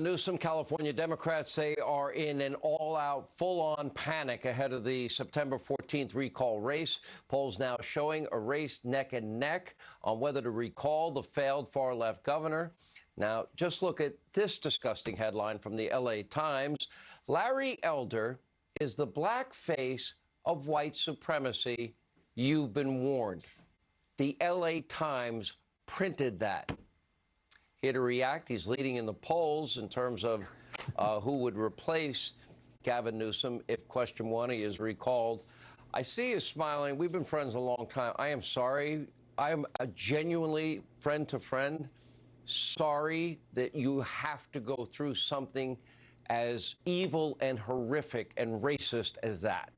Newsom, California Democrats say are in an all-out, full-on panic ahead of the September 14th recall race. Polls now showing a race neck and neck on whether to recall the failed far-left governor. Now, just look at this disgusting headline from the LA Times. Larry Elder is the black face of white supremacy. You've been warned. The LA Times printed that. Here to react, he's leading in the polls in terms of who would replace Gavin Newsom if question one he is recalled. I see you smiling. We've been friends a long time. I am sorry. I am a genuinely friend to friend sorry that you have to go through something as evil and horrific and racist as that.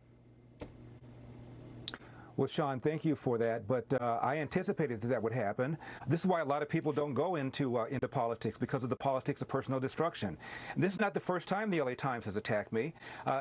Well, Sean, thank you for that, but I anticipated that would happen. This is why a lot of people don't go into politics, because of the politics of personal destruction. And this is not the first time the LA Times has attacked me.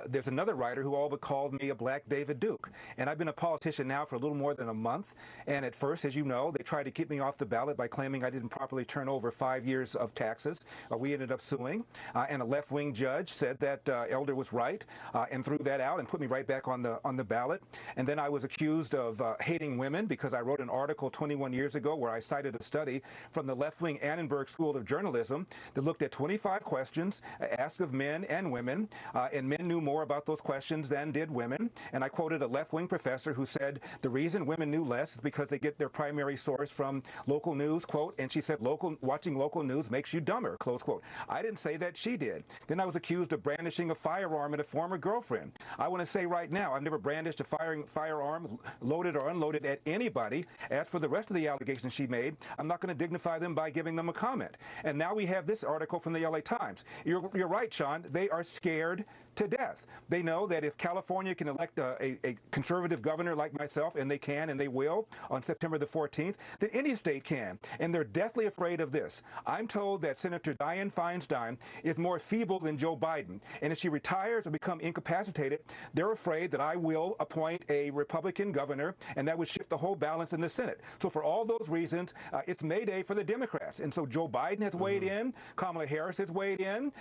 There's another writer who all but called me a black David Duke, and I've been a politician now for a little more than a month, and at first, as you know, they tried to keep me off the ballot by claiming I didn't properly turn over 5 years of taxes. We ended up suing, and a left-wing judge said that Elder was right and threw that out and put me right back on the ballot. And then I was accused of hating women because I wrote an article 21 years ago where I cited a study from the left-wing Annenberg School of Journalism that looked at 25 questions asked of men and women, and men knew more about those questions than did women. And I quoted a left-wing professor who said the reason women knew less is because they get their primary source from local news, quote, and she said watching local news makes you dumber, close quote. I didn't say that, she did. Then I was accused of brandishing a firearm at a former girlfriend. I want to say right now, I've never brandished a firearm, loaded or unloaded at anybody. As for the rest of the allegations she made, I'm not going to dignify them by giving them a comment. And now we have this article from the LA Times. You're right, Sean. They are scared to death. They know that if California can elect a conservative governor like myself, and they can and they will on September the 14th, then any state can. And they're deathly afraid of this. I'm told that Senator Dianne Feinstein is more feeble than Joe Biden. And if she retires or becomes incapacitated, they're afraid that I will appoint a Republican governor, and that would shift the whole balance in the Senate. So for all those reasons, it's Mayday for the Democrats. And so Joe Biden has weighed in, Kamala Harris has weighed in,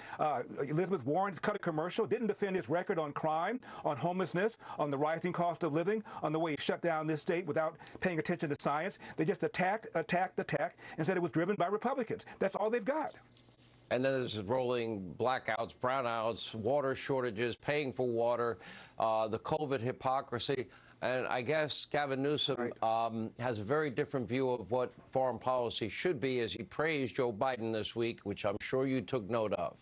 Elizabeth Warren cut a commercial, didn't defend his record on crime, on homelessness, on the rising cost of living, on the way he shut down this state without paying attention to science. They just attacked, and said it was driven by Republicans. That's all they've got. And then there's rolling blackouts, brownouts, water shortages, paying for water, the COVID hypocrisy. And I guess Gavin Newsom has a very different view of what foreign policy should be, as he praised Joe Biden this week, which I'm sure you took note of.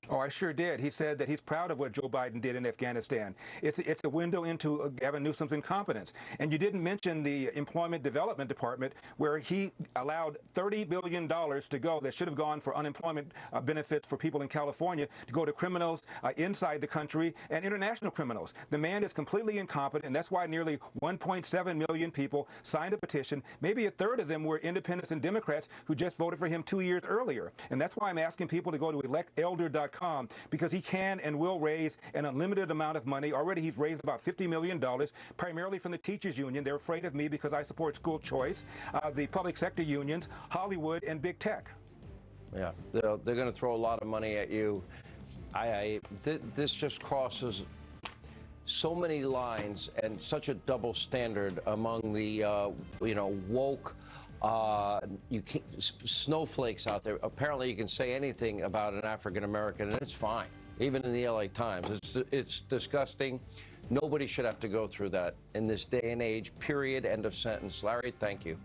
Oh, I sure did. He said that he's proud of what Joe Biden did in Afghanistan. It's a window into Gavin Newsom's incompetence. And you didn't mention the Employment Development Department, where he allowed $30 billion to go that should have gone for unemployment benefits for people in California to go to criminals inside the country and international criminals. The man is completely incompetent, and that's why nearly 1.7 million people signed a petition. Maybe a third of them were independents and Democrats who just voted for him 2 years earlier. And that's why I'm asking people to go to electelder.com, because he can and will raise an unlimited amount of money. Already he's raised about $50 million, primarily from the teachers union. They're afraid of me because I support school choice, the public sector unions, Hollywood, and big tech. Yeah, they're going to throw a lot of money at you. This just crosses so many lines and such a double standard among the, woke snowflakes out there. Apparently, you can say anything about an African American, and it's fine. Even in the LA Times, it's disgusting. Nobody should have to go through that in this day and age. Period. End of sentence. Larry, thank you.